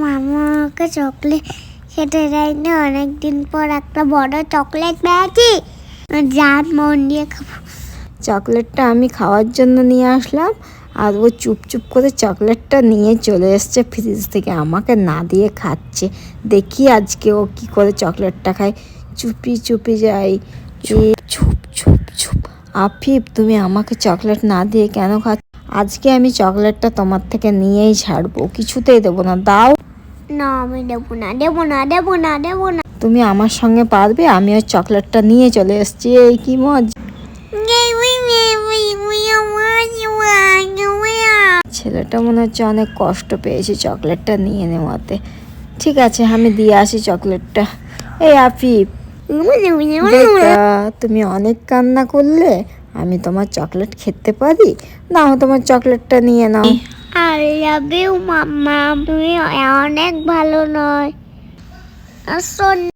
মামা আমাকে চকলেট খেতে দেয়নি, অনেকদিন পর একটা বড় চকলেট পেয়েছি, জান মন দিয়ে খাবো। চকলেটটা আমি খাওয়ার জন্য নিয়ে আসলাম, আর ও চুপ করে চকলেটটা নিয়ে চলে এসছে ফ্রিজ থেকে, আমাকে না দিয়ে খাচ্ছে। দেখি আজকে ও কি করে চকলেটটা খায়। চুপি যাই। চুপ। আফিফ, তুমি আমাকে চকলেট না দিয়ে কেন খাচ্ছ? আজকে আমি চকলেটটা তোমার থেকে নিয়েই ছাড়বো, কিছুতেই দেবো না। দাও। না, আমি দেবো না। তুমি আমার সঙ্গে পারবে? আমি ওই চকলেটটা নিয়ে চলে এসেছি। এই কি মজা! ছেলেটা মনে হচ্ছে অনেক কষ্ট পেয়েছে চকলেটটা নিয়ে নেওয়াতে। ঠিক আছে, আমি দিয়ে আসি চকলেটটা। এই আফিফ, তুমি অনেক কান্না করলে, আমি তোমার চকলেট খেতে পারি? নাও, তোমার চকলেটটা নিয়ে নাও। আই লাভ ইউ মাম্মা, তুমি অনেক ভালো নয়।